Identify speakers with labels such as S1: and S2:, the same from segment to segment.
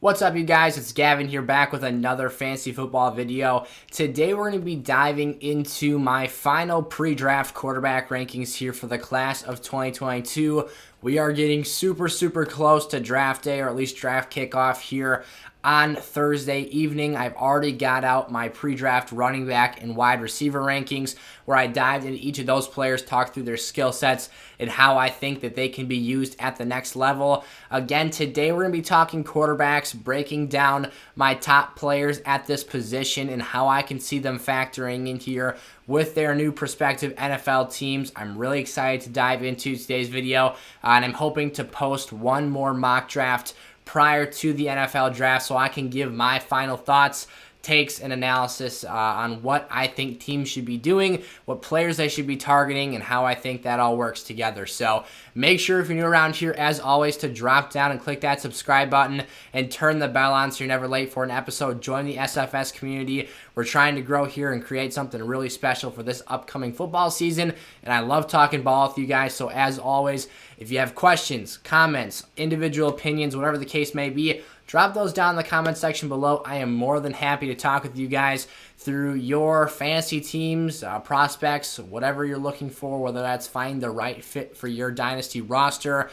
S1: What's up, you guys? It's Gavin here, back with another fantasy football video. Today we're going to be diving into my final pre-draft quarterback rankings here for the class of 2022. We are getting super close to draft day, or at least draft kickoff here on Thursday evening. I've already got out my pre-draft running back and wide receiver rankings, where I dived into each of those players, talked through their skill sets and how I think that they can be used at the next level. Again, today we're going to be talking quarterbacks, breaking down my top players at this position and how I can see them factoring in here with their new prospective NFL teams. I'm really excited to dive into today's video, and I'm hoping to post one more mock draft prior to the NFL draft so I can give my final thoughts, takes, and analysis on what I think teams should be doing, what players they should be targeting, and how I think that all works together. So make sure, if you're new around here, as always, to drop down and click that subscribe button and turn the bell on so you're never late for an episode. Join the SFS community. We're trying to grow here and create something really special for this upcoming football season, and I love talking ball with you guys. So as always, if you have questions, comments, individual opinions, whatever the case may be, drop those down in the comment section below. I am more than happy to talk with you guys through your fantasy teams, prospects, whatever you're looking for, whether that's find the right fit for your dynasty roster,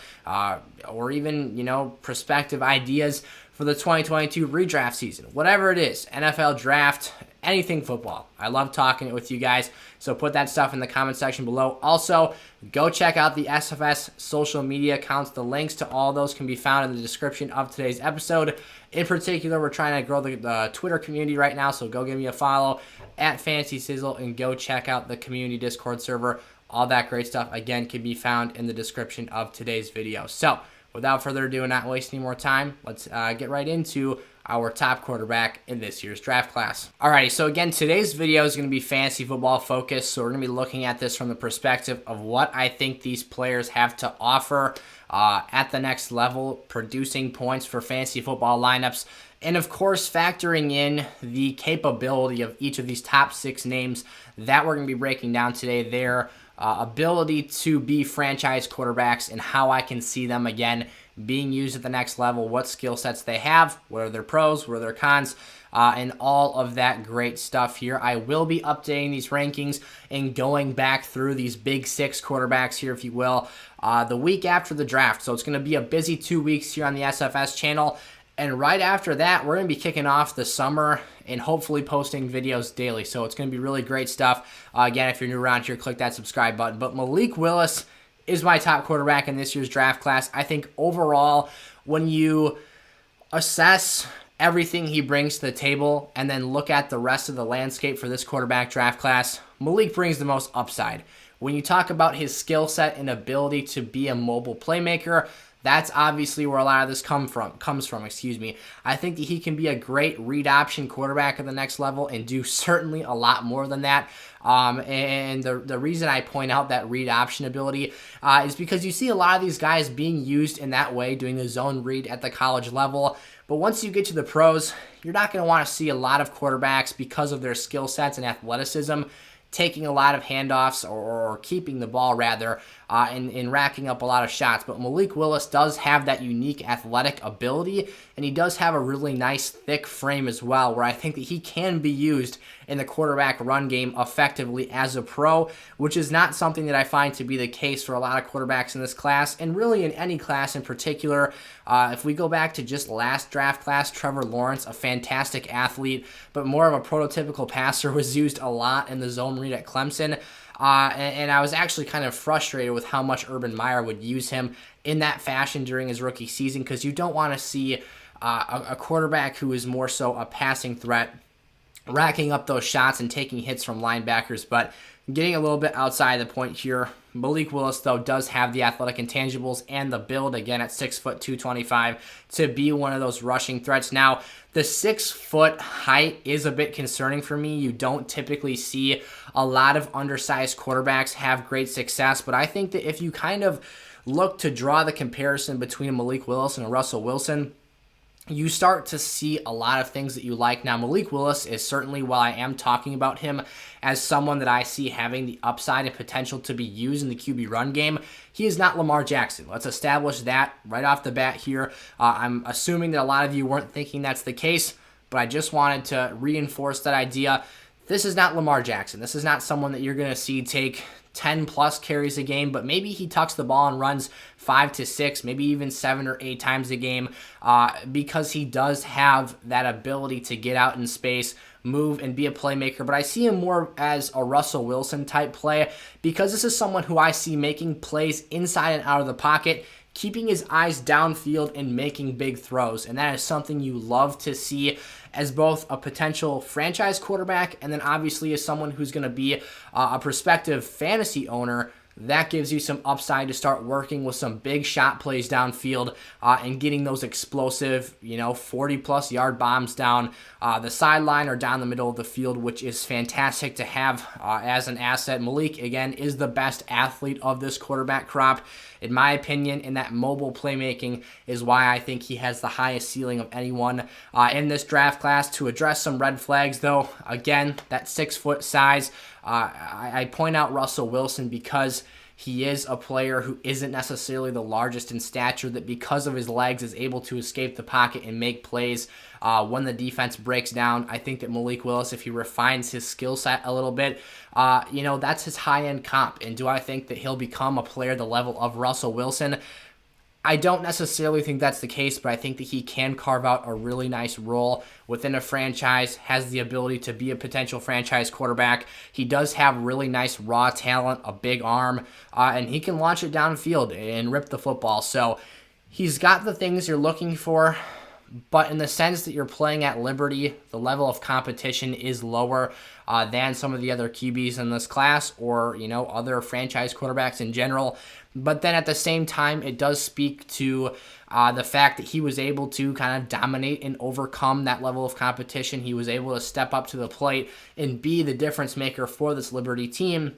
S1: or even, prospective ideas for the 2022 redraft season. Whatever it is, NFL draft, anything football. I love talking it with you guys, so put that stuff in the comment section below. Also, go check out the SFS social media accounts. The links to all those can be found in the description of today's episode. In particular, we're trying to grow the Twitter community right now, so go give me a follow at Fantasy Sizzle and go check out the community Discord server. All that great stuff, again, can be found in the description of today's video. So, without further ado and not wasting any more time, let's get right into our top quarterback in this year's draft class. Alrighty, so again, today's video is going to be fantasy football focused, so we're going to be looking at this from the perspective of what I think these players have to offer at the next level, producing points for fantasy football lineups, and of course, factoring in the capability of each of these top 6 names that we're going to be breaking down today, their ability to be franchise quarterbacks and how I can see them, again, being used at the next level, what skill sets they have, what are their pros, what are their cons, and all of that great stuff here. I will be updating these rankings and going back through these big 6 quarterbacks here, if you will, the week after the draft. So it's going to be a busy 2 weeks here on the SFS channel. And right after that, we're going to be kicking off the summer and hopefully posting videos daily. So it's going to be really great stuff. Again, if you're new around here, click that subscribe button. But Malik Willis is my top quarterback in this year's draft class. I think overall, when you assess everything he brings to the table and then look at the rest of the landscape for this quarterback draft class, Malik brings the most upside. When you talk about his skill set and ability to be a mobile playmaker, that's obviously where a lot of this comes from. I think that he can be a great read option quarterback at the next level and do certainly a lot more than that. And the reason I point out that read option ability is because you see a lot of these guys being used in that way, doing the zone read at the college level. But once you get to the pros, you're not going to want to see a lot of quarterbacks, because of their skill sets and athleticism, taking a lot of handoffs or keeping the ball, rather, and racking up a lot of shots. But Malik Willis does have that unique athletic ability, and he does have a really nice thick frame as well, where I think that he can be used in the quarterback run game effectively as a pro, which is not something that I find to be the case for a lot of quarterbacks in this class, and really in any class in particular. If we go back to just last draft class, Trevor Lawrence, a fantastic athlete, but more of a prototypical passer, was used a lot in the zone read at Clemson. And I was actually kind of frustrated with how much Urban Meyer would use him in that fashion during his rookie season, because you don't want to see a quarterback who is more so a passing threat racking up those shots and taking hits from linebackers. But getting a little bit outside the point here, Malik Willis, though, does have the athletic intangibles and the build, again, at 6 foot 225, to be one of those rushing threats. Now, the 6 foot height is a bit concerning for me. You don't typically see a lot of undersized quarterbacks have great success, but I think that if you kind of look to draw the comparison between Malik Willis and Russell Wilson, you start to see a lot of things that you like. Now, Malik Willis is certainly, while I am talking about him as someone that I see having the upside and potential to be used in the QB run game, he is not Lamar Jackson. Let's establish that right off the bat here. I'm assuming that a lot of you weren't thinking that's the case, but I just wanted to reinforce that idea. This is not Lamar Jackson. This is not someone that you're going to see take 10 plus carries a game, but maybe he tucks the ball and runs 5 to 6, maybe even 7 or 8 times a game, because he does have that ability to get out in space, move, and be a playmaker. But I see him more as a Russell Wilson type play, because this is someone who I see making plays inside and out of the pocket, keeping his eyes downfield and making big throws. And that is something you love to see as both a potential franchise quarterback and then obviously as someone who's going to be a prospective fantasy owner. That gives you some upside to start working with some big shot plays downfield and getting those explosive, 40-plus yard bombs down the sideline or down the middle of the field, which is fantastic to have as an asset. Malik, again, is the best athlete of this quarterback crop. In my opinion, in that mobile playmaking is why I think he has the highest ceiling of anyone in this draft class. To address some red flags, though, again, that 6-foot size, I point out Russell Wilson because he is a player who isn't necessarily the largest in stature, that because of his legs is able to escape the pocket and make plays when the defense breaks down. I think that Malik Willis, if he refines his skill set a little bit, that's his high-end comp. And do I think that he'll become a player the level of Russell Wilson? I don't necessarily think that's the case, but I think that he can carve out a really nice role within a franchise, has the ability to be a potential franchise quarterback. He does have really nice raw talent, a big arm, and he can launch it downfield and rip the football. So he's got the things you're looking for, but in the sense that you're playing at Liberty, the level of competition is lower than some of the other QBs in this class or, other franchise quarterbacks in general. But then at the same time, it does speak to the fact that he was able to kind of dominate and overcome that level of competition. He was able to step up to the plate and be the difference maker for this Liberty team,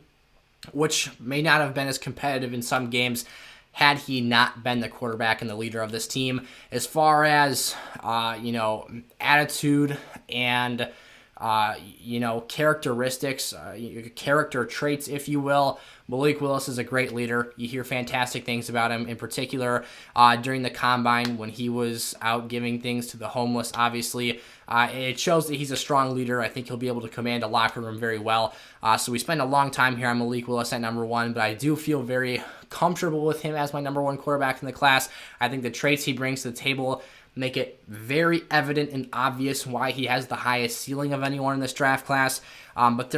S1: which may not have been as competitive in some games had he not been the quarterback and the leader of this team. As far as, attitude and, characteristics, character traits, if you will, Malik Willis is a great leader. You hear fantastic things about him, in particular during the combine when he was out giving things to the homeless. Obviously, it shows that he's a strong leader. I think he'll be able to command a locker room very well. So we spend a long time here on Malik Willis at number 1, but I do feel very comfortable with him as my number 1 quarterback in the class. I think the traits he brings to the table make it very evident and obvious why he has the highest ceiling of anyone in this draft class. But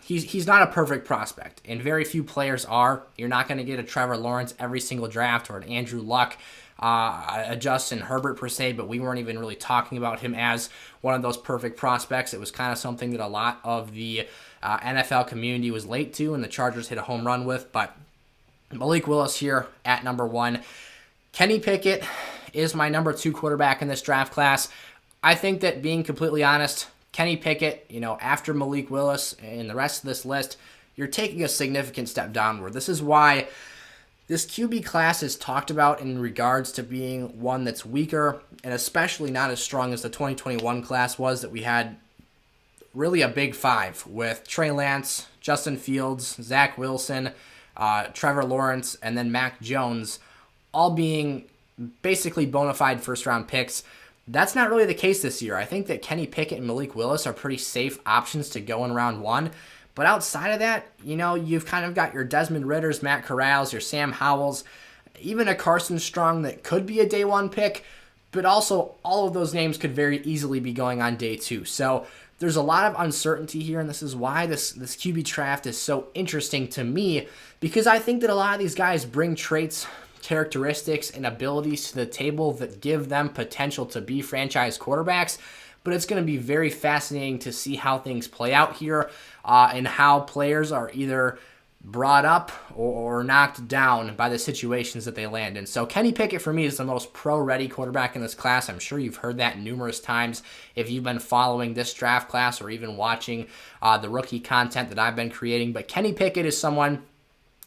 S1: he's not a perfect prospect, and very few players are. You're not going to get a Trevor Lawrence every single draft or an Andrew Luck, a Justin Herbert per se, but we weren't even really talking about him as one of those perfect prospects. It was kind of something that a lot of the NFL community was late to, and the Chargers hit a home run with. But Malik Willis here at number 1. Kenny Pickett is my number 2 quarterback in this draft class. I think that, being completely honest, Kenny Pickett, after Malik Willis and the rest of this list, you're taking a significant step downward. This is why this QB class is talked about in regards to being one that's weaker and especially not as strong as the 2021 class was, that we had really a big 5 with Trey Lance, Justin Fields, Zach Wilson, Trevor Lawrence, and then Mac Jones, all being basically bona fide first-round picks. That's not really the case this year. I think that Kenny Pickett and Malik Willis are pretty safe options to go in round 1. But outside of that, you've kind of got your Desmond Ridders, Matt Corrals, your Sam Howells, even a Carson Strong that could be a day 1 pick, but also all of those names could very easily be going on day 2. So there's a lot of uncertainty here, and this is why this QB draft is so interesting to me, because I think that a lot of these guys bring traits, characteristics, and abilities to the table that give them potential to be franchise quarterbacks. But it's going to be very fascinating to see how things play out here and how players are either brought up or knocked down by the situations that they land in. So Kenny Pickett for me is the most pro-ready quarterback in this class. I'm sure you've heard that numerous times if you've been following this draft class or even watching the rookie content that I've been creating. But Kenny Pickett is someone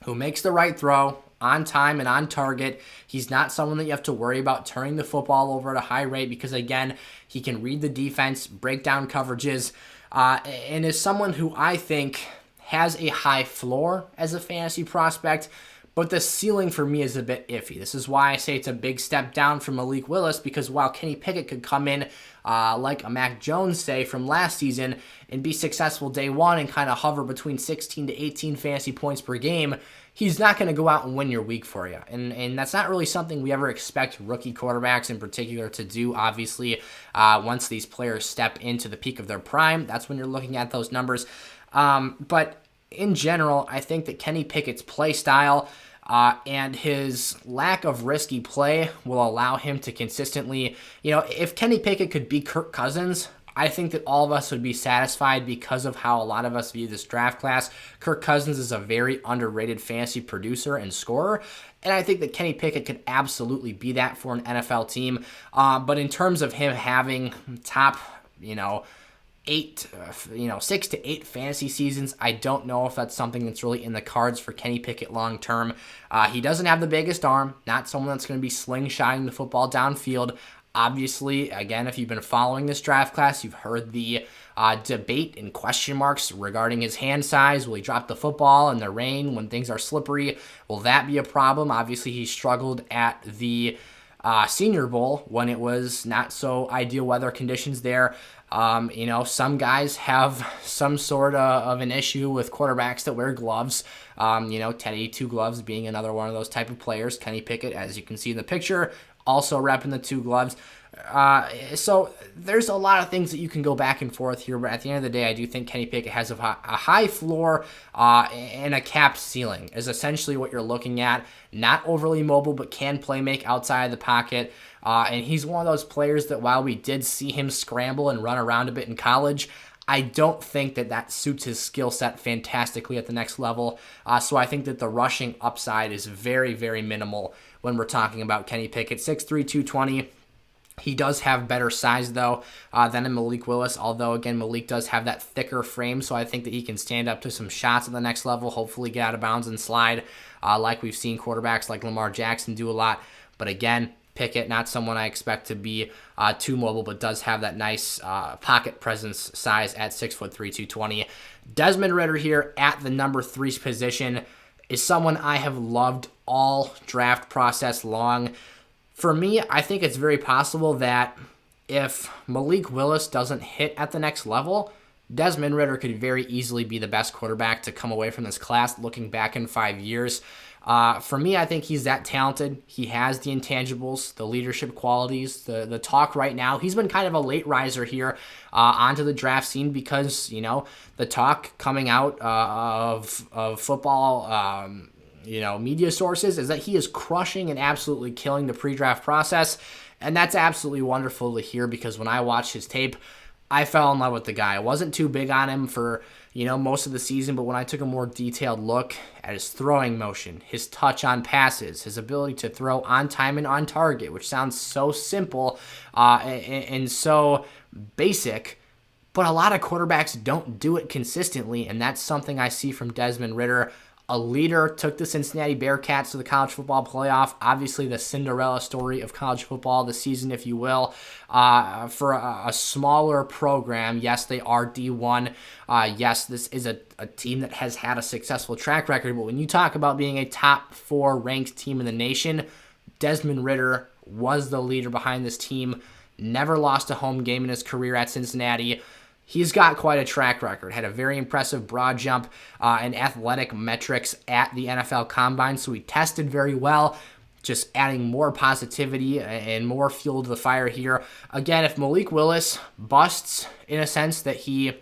S1: who makes the right throw on time and on target. He's not someone that you have to worry about turning the football over at a high rate because, again, he can read the defense, break down coverages, and is someone who I think has a high floor as a fantasy prospect, but the ceiling for me is a bit iffy. This is why I say it's a big step down from Malik Willis, because while Kenny Pickett could come in like a Mac Jones, say, from last season and be successful day one and kind of hover between 16 to 18 fantasy points per game, he's not going to go out and win your week for you. And that's not really something we ever expect rookie quarterbacks in particular to do. Obviously, once these players step into the peak of their prime, that's when you're looking at those numbers. But in general, I think that Kenny Pickett's play style and his lack of risky play will allow him to consistently, if Kenny Pickett could be Kirk Cousins, I think that all of us would be satisfied because of how a lot of us view this draft class. Kirk Cousins is a very underrated fantasy producer and scorer, and I think that Kenny Pickett could absolutely be that for an NFL team. But in terms of him having top, 6 to 8 fantasy seasons, I don't know if that's something that's really in the cards for Kenny Pickett long term. He doesn't have the biggest arm, not someone that's going to be slingshotting the football downfield. Obviously, again, if you've been following this draft class, you've heard the debate and question marks regarding his hand size. Will he drop the football in the rain when things are slippery? Will that be a problem? Obviously, he struggled at the Senior Bowl when it was not so ideal weather conditions there. Some guys have some sort of an issue with quarterbacks that wear gloves. Teddy Two Gloves being another one of those type of players. Kenny Pickett, as you can see in the picture, also repping the two gloves. So there's a lot of things that you can go back and forth here, but at the end of the day, I do think Kenny Pickett has a high floor and a capped ceiling is essentially what you're looking at. Not overly mobile, but can play make outside of the pocket. And he's one of those players that while we did see him scramble and run around a bit in college, I don't think that suits his skill set fantastically at the next level. So I think that the rushing upside is very, very minimal when we're talking about Kenny Pickett. 6'3", 220. He does have better size, though, than a Malik Willis, although, again, Malik does have that thicker frame, so I think that he can stand up to some shots at the next level, hopefully get out of bounds and slide, like we've seen quarterbacks like Lamar Jackson do a lot. But, again, Pickett, not someone I expect to be too mobile, but does have that nice pocket presence size at 6'3", 220. Desmond Ridder here at the number 3 position is someone I have loved all draft process long. For me, I think it's very possible that if Malik Willis doesn't hit at the next level, Desmond Ridder could very easily be the best quarterback to come away from this class looking back in 5 years. For me, I think he's that talented. He has the intangibles, the leadership qualities, the talk right now. He's been kind of a late riser here onto the draft scene because, the talk coming out of football media sources is that he is crushing and absolutely killing the pre-draft process. And that's absolutely wonderful to hear because when I watched his tape, I fell in love with the guy. I wasn't too big on him for, most of the season, but when I took a more detailed look at his throwing motion, his touch on passes, his ability to throw on time and on target, which sounds so simple and so basic, but a lot of quarterbacks don't do it consistently, and that's something I see from Desmond Ridder. A leader, took the Cincinnati Bearcats to the college football playoff. Obviously, the Cinderella story of college football this season, if you will. For a smaller program, yes, they are D1. Yes, this is a team that has had a successful track record. But when you talk about being a top 4 ranked team in the nation, Desmond Ridder was the leader behind this team. Never lost a home game in his career at Cincinnati. He's got quite a track record, had a very impressive broad jump and athletic metrics at the NFL Combine, so he tested very well, just adding more positivity and more fuel to the fire here. Again, if Malik Willis busts in a sense that he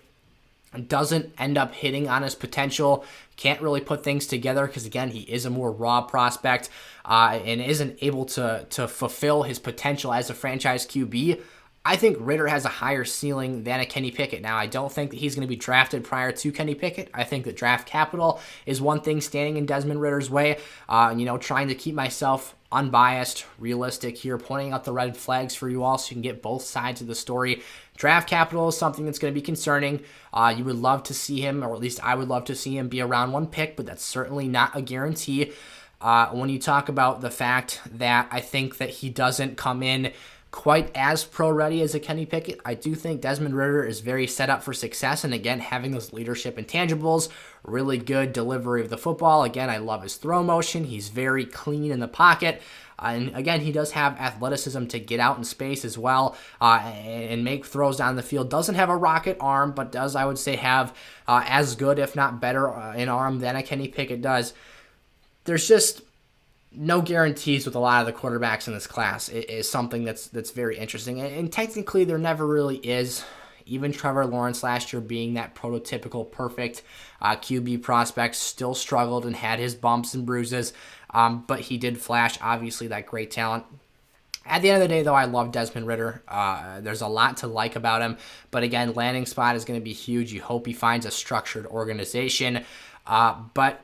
S1: doesn't end up hitting on his potential, can't really put things together because, again, he is a more raw prospect and isn't able to fulfill his potential as a franchise QB, I think Ridder has a higher ceiling than a Kenny Pickett. Now, I don't think that he's going to be drafted prior to Kenny Pickett. I think that draft capital is one thing standing in Desmond Ridder's way. Trying to keep myself unbiased, realistic here, pointing out the red flags for you all so you can get both sides of the story. Draft capital is something that's going to be concerning. You would love to see him, or at least I would love to see him be a round 1 pick, but that's certainly not a guarantee. when you talk about the fact that I think that he doesn't come in quite as pro-ready as a Kenny Pickett, I do think Desmond Ridder is very set up for success. And again, having those leadership intangibles, really good delivery of the football. Again, I love his throw motion. He's very clean in the pocket. And again, he does have athleticism to get out in space as well and make throws down the field. Doesn't have a rocket arm, but does, I would say, have as good, if not better, an arm than a Kenny Pickett does. There's just no guarantees with a lot of the quarterbacks in this class. It is something that's very interesting. And technically, there never really is. Even Trevor Lawrence last year, being that prototypical perfect QB prospect, still struggled and had his bumps and bruises. But he did flash, obviously, that great talent. At the end of the day, though, I love Desmond Ridder. There's a lot to like about him. But again, landing spot is going to be huge. You hope he finds a structured organization. But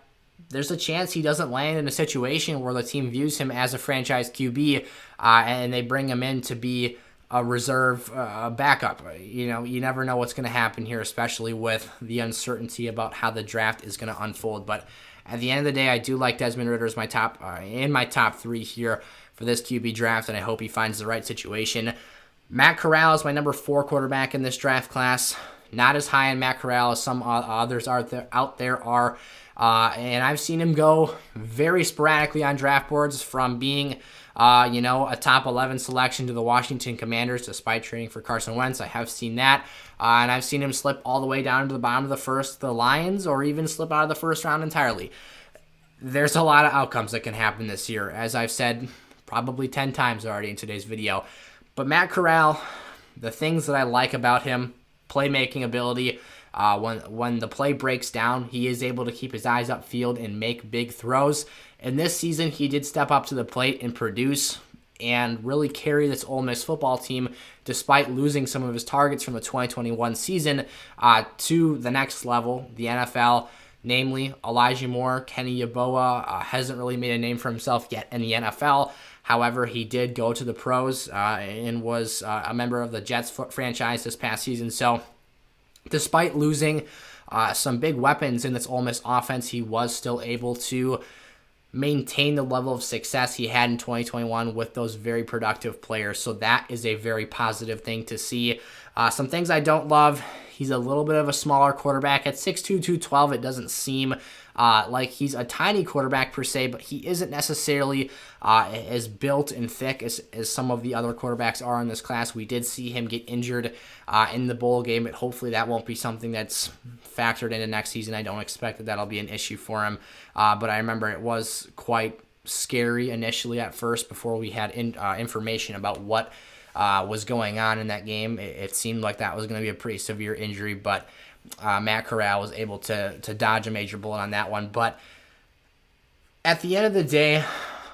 S1: there's a chance he doesn't land in a situation where the team views him as a franchise QB and they bring him in to be a reserve backup. You never know what's going to happen here, especially with the uncertainty about how the draft is going to unfold. But at the end of the day, I do like Desmond Ridder as my top 3 here for this QB draft, and I hope he finds the right situation. Matt Corral is my number 4 quarterback in this draft class. Not as high in Matt Corral as some others out there are. And I've seen him go very sporadically on draft boards, from being, a top 11 selection to the Washington Commanders, despite trading for Carson Wentz. I have seen that. And I've seen him slip all the way down to the bottom of the first, the Lions, or even slip out of the first round entirely. There's a lot of outcomes that can happen this year, as I've said probably 10 times already in today's video. But Matt Corral, the things that I like about him: playmaking ability. When the play breaks down, he is able to keep his eyes upfield and make big throws. And this season, he did step up to the plate and produce and really carry this Ole Miss football team, despite losing some of his targets from the 2021 season to the next level, the NFL. Namely, Elijah Moore, Kenny Yeboah hasn't really made a name for himself yet in the NFL. However, he did go to the pros and was a member of the Jets franchise this past season. So despite losing some big weapons in this Ole Miss offense, he was still able to maintain the level of success he had in 2021 with those very productive players. So that is a very positive thing to see. Some things I don't love: he's a little bit of a smaller quarterback. At 6'2", 212, it doesn't seem like he's a tiny quarterback per se, but he isn't necessarily as built and thick as some of the other quarterbacks are in this class. We did see him get injured in the bowl game, but hopefully that won't be something that's factored into next season. I don't expect that that'll be an issue for him, but I remember it was quite scary initially at first before we had information about what was going on in that game. It seemed like that was going to be a pretty severe injury, but Matt Corral was able to dodge a major bullet on that one. But at the end of the day,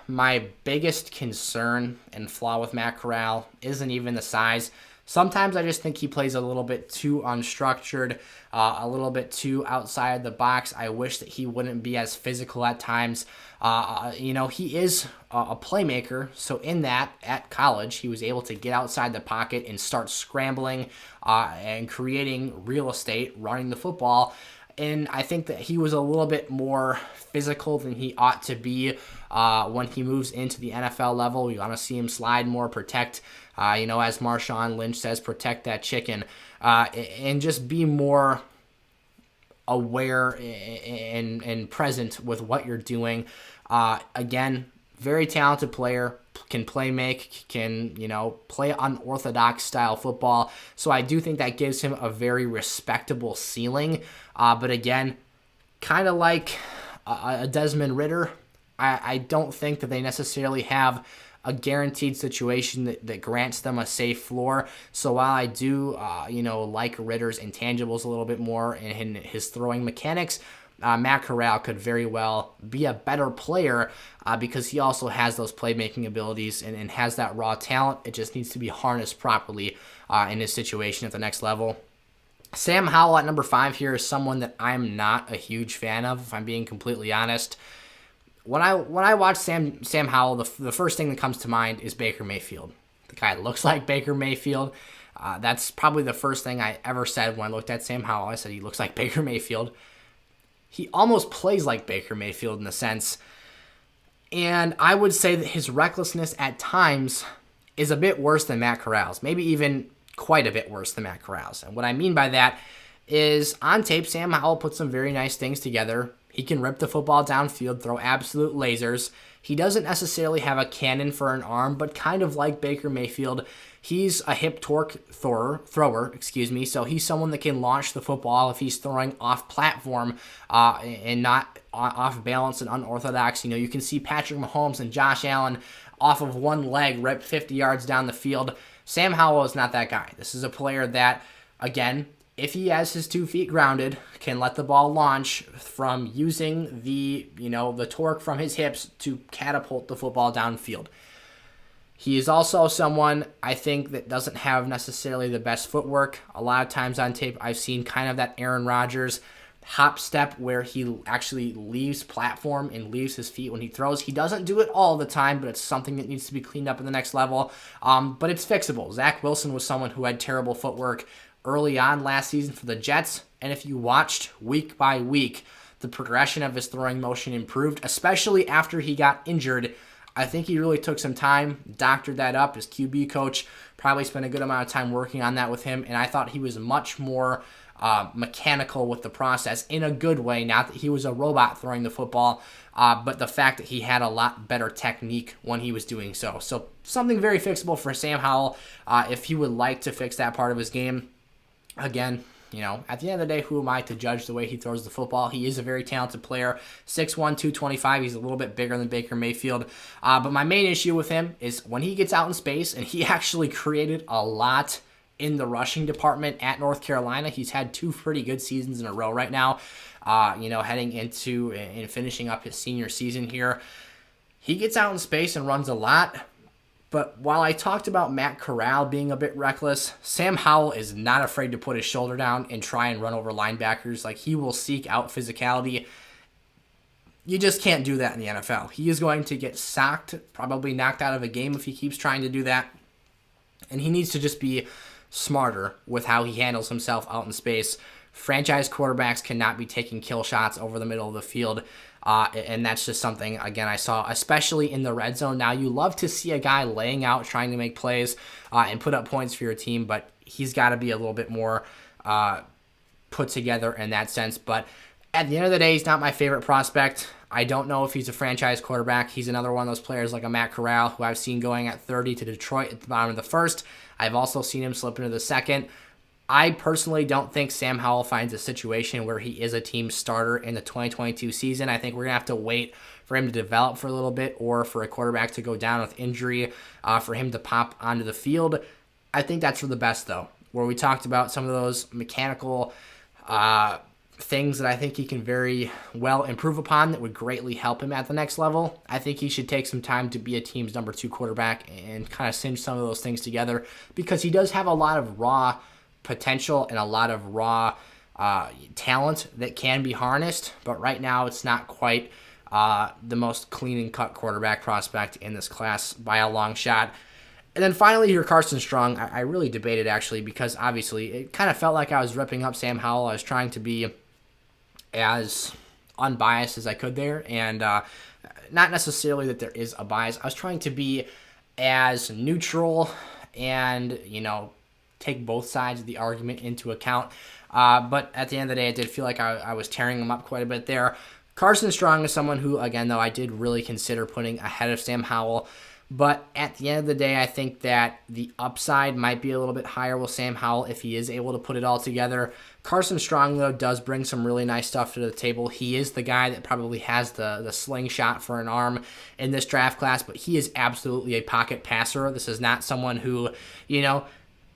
S1: my biggest concern and flaw with Matt Corral isn't even the size. Sometimes I just think he plays a little bit too unstructured, a little bit too outside the box. I wish that he wouldn't be as physical at times. He is a playmaker, so in that, at college, he was able to get outside the pocket and start scrambling and creating real estate, running the football. And I think that he was a little bit more physical than he ought to be when he moves into the NFL level. We want to see him slide more, protect, as Marshawn Lynch says, protect that chicken, and just be more aware and present with what you're doing. Again, very talented player, can play make, can, play unorthodox style football. So I do think that gives him a very respectable ceiling. But again, kind of like a Desmond Ridder, I don't think that they necessarily have a guaranteed situation that grants them a safe floor. So while I do, like Ridder's intangibles a little bit more and his throwing mechanics, Matt Corral could very well be a better player because he also has those playmaking abilities and has that raw talent. It just needs to be harnessed properly in his situation at the next level. Sam Howell at number 5 here is someone that I'm not a huge fan of, if I'm being completely honest. When I watch Sam Howell, the first thing that comes to mind is Baker Mayfield. The guy looks like Baker Mayfield. That's probably the first thing I ever said when I looked at Sam Howell. I said he looks like Baker Mayfield. He almost plays like Baker Mayfield in the sense And I would say that his recklessness at times is a bit worse than Matt Corral's, maybe even quite a bit worse than Matt Corral's. And what I mean by that is on tape, Sam Howell put some very nice things together. He can rip the football downfield, throw absolute lasers. He doesn't necessarily have a cannon for an arm, but kind of like Baker Mayfield, he's a hip torque thrower, so he's someone that can launch the football if he's throwing off platform and not off balance and unorthodox. You can see Patrick Mahomes and Josh Allen off of one leg rip 50 yards down the field. Sam Howell is not that guy. This is a player that, again, if he has his 2 feet grounded, can let the ball launch from using the torque from his hips to catapult the football downfield. He is also someone, I think, that doesn't have necessarily the best footwork. A lot of times on tape, I've seen kind of that Aaron Rodgers hop step where he actually leaves platform and leaves his feet when he throws. He doesn't do it all the time, but it's something that needs to be cleaned up in the next level. But it's fixable. Zach Wilson was someone who had terrible footwork early on last season for the Jets, and if you watched week by week, the progression of his throwing motion improved, especially after he got injured. I think he really took some time, doctored that up. His QB coach probably spent a good amount of time working on that with him, and I thought he was much more mechanical with the process in a good way. Not that he was a robot throwing the football, but the fact that he had a lot better technique when he was doing so. So something very fixable for Sam Howell if he would like to fix that part of his game. Again, at the end of the day, who am I to judge the way he throws the football? He is a very talented player, 6'1", 225. He's a little bit bigger than Baker Mayfield. But my main issue with him is when he gets out in space, and he actually created a lot in the rushing department at North Carolina. He's had 2 pretty good seasons in a row right now, heading into and finishing up his senior season here. He gets out in space and runs a lot. But while I talked about Matt Corral being a bit reckless, Sam Howell is not afraid to put his shoulder down and try and run over linebackers. Like, he will seek out physicality. You just can't do that in the NFL. He is going to get socked, probably knocked out of a game if he keeps trying to do that. And he needs to just be smarter with how he handles himself out in space. Franchise quarterbacks cannot be taking kill shots over the middle of the field. And that's just something, again, I saw, especially in the red zone. Now, you love to see a guy laying out, trying to make plays and put up points for your team, but he's got to be a little bit more put together in that sense. But at the end of the day, he's not my favorite prospect. I don't know if he's a franchise quarterback. He's another one of those players like a Matt Corral, who I've seen going at 30 to Detroit at the bottom of the first. I've also seen him slip into the second. I personally don't think Sam Howell finds a situation where he is a team starter in the 2022 season. I think we're going to have to wait for him to develop for a little bit, or for a quarterback to go down with injury for him to pop onto the field. I think that's for the best, though, where we talked about some of those mechanical things that I think he can very well improve upon that would greatly help him at the next level. I think he should take some time to be a team's number 2 quarterback and kind of cinch some of those things together, because he does have a lot of raw potential and a lot of raw talent that can be harnessed, but right now it's not quite the most clean and cut quarterback prospect in this class by a long shot. And then finally here, Carson Strong. I really debated, actually, because obviously it kind of felt like I was ripping up Sam Howell. I was trying to be as unbiased as I could there, and not necessarily that there is a bias. I was trying to be as neutral and, take both sides of the argument into account. But at the end of the day, I did feel like I was tearing him up quite a bit there. Carson Strong is someone who, again, though, I did really consider putting ahead of Sam Howell. But at the end of the day, I think that the upside might be a little bit higher with Sam Howell if he is able to put it all together. Carson Strong, though, does bring some really nice stuff to the table. He is the guy that probably has the slingshot for an arm in this draft class, but he is absolutely a pocket passer. This is not someone who,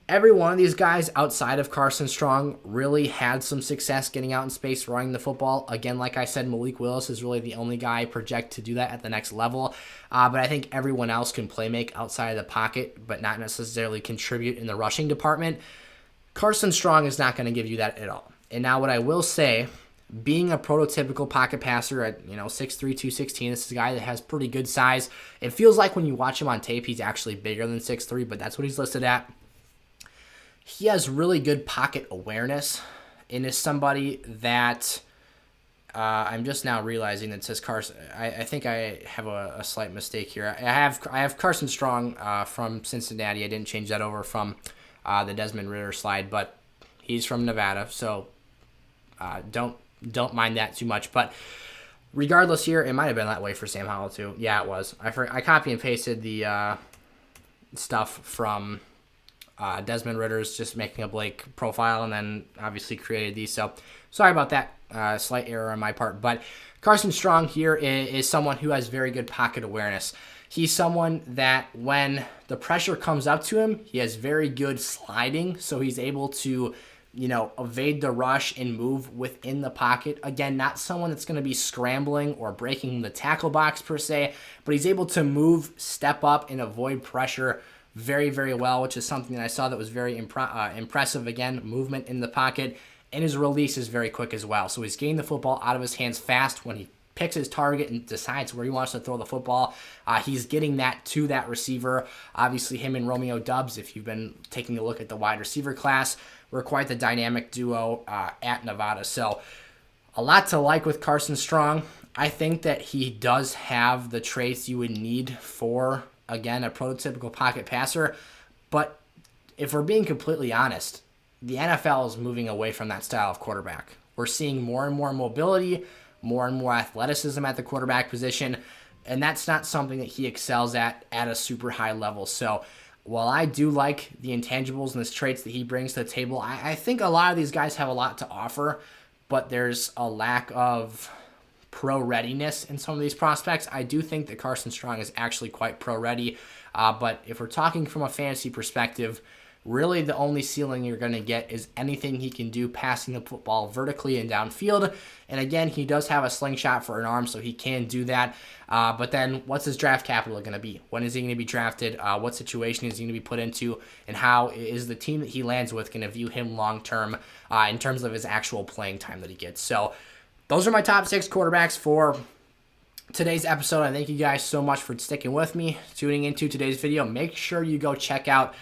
S1: every one of these guys outside of Carson Strong really had some success getting out in space running the football. Again, like I said, Malik Willis is really the only guy I project to do that at the next level. But I think everyone else can play make outside of the pocket, but not necessarily contribute in the rushing department. Carson Strong is not going to give you that at all. And now what I will say, being a prototypical pocket passer at 6'3", 216, this is a guy that has pretty good size. It feels like when you watch him on tape, he's actually bigger than 6'3", but that's what he's listed at. He has really good pocket awareness and is somebody that I'm just now realizing that it says Carson. I think I have a slight mistake here. I have Carson Strong from Cincinnati. I didn't change that over from the Desmond Ridder slide, but he's from Nevada, so don't mind that too much. But regardless, here it might have been that way for Sam Howell too. Yeah, it was. I copy and pasted the stuff from Desmond Ridder's, just making a Blake profile, and then obviously created these. So sorry about that. Slight error on my part. But Carson Strong here is someone who has very good pocket awareness. He's someone that when the pressure comes up to him, he has very good sliding, so he's able to, evade the rush and move within the pocket. Again, not someone that's going to be scrambling or breaking the tackle box per se, but he's able to move, step up, and avoid pressure very, very well, which is something that I saw that was very impressive. Again, movement in the pocket, and his release is very quick as well. So he's getting the football out of his hands fast when he picks his target and decides where he wants to throw the football. He's getting that to that receiver. Obviously, him and Romeo Doubs, if you've been taking a look at the wide receiver class, were quite the dynamic duo at Nevada. So a lot to like with Carson Strong. I think that he does have the traits you would need for, again, a prototypical pocket passer. But if we're being completely honest, the NFL is moving away from that style of quarterback. We're seeing more and more mobility, more and more athleticism at the quarterback position, and that's not something that he excels at a super high level. So while I do like the intangibles and the traits that he brings to the table, I think a lot of these guys have a lot to offer, but there's a lack of pro readiness in some of these prospects. I do think that Carson Strong is actually quite pro ready, but if we're talking from a fantasy perspective, really the only ceiling you're going to get is anything he can do passing the football vertically and downfield. And again, he does have a slingshot for an arm, so he can do that. But then what's his draft capital going to be? When is he going to be drafted? What situation is he going to be put into? And how is the team that he lands with going to view him long-term in terms of his actual playing time that he gets? So those are my top 6 quarterbacks for today's episode. I thank you guys so much for sticking with me, tuning into today's video. Make sure you go check out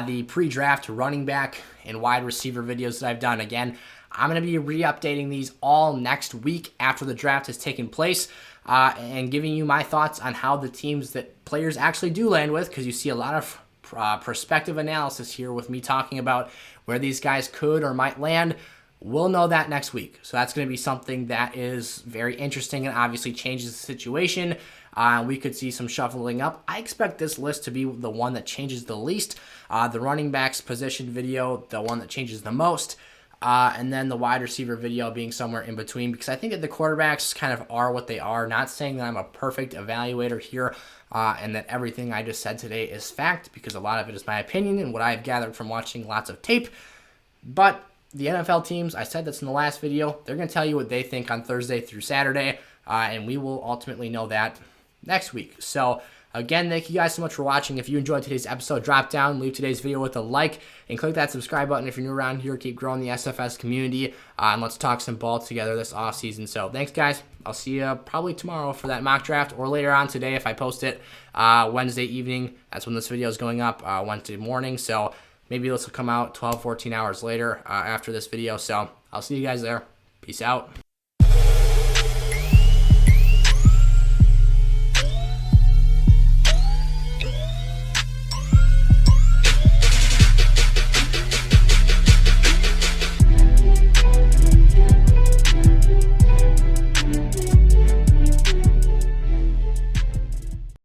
S1: the pre-draft running back and wide receiver videos that I've done. Again, I'm going to be re-updating these all next week after the draft has taken place and giving you my thoughts on how the teams that players actually do land with, because you see a lot of perspective analysis here with me talking about where these guys could or might land. We'll know that next week. So that's going to be something that is very interesting and obviously changes the situation. We could see some shuffling up. I expect this list to be the one that changes the least. The running backs position video, the one that changes the most. And then the wide receiver video being somewhere in between, because I think that the quarterbacks kind of are what they are. Not saying that I'm a perfect evaluator here and that everything I just said today is fact, because a lot of it is my opinion and what I've gathered from watching lots of tape. But the NFL teams, I said this in the last video, they're going to tell you what they think on Thursday through Saturday, and we will ultimately know that next week. So, again, thank you guys so much for watching. If you enjoyed today's episode, drop down, leave today's video with a like, and click that subscribe button if you're new around here. Keep growing the SFS community, and let's talk some ball together this offseason. So, thanks, guys. I'll see you probably tomorrow for that mock draft, or later on today if I post it Wednesday evening. That's when this video is going up, Wednesday morning. So, maybe this will come out 12, 14 hours later after this video. So I'll see you guys there. Peace out.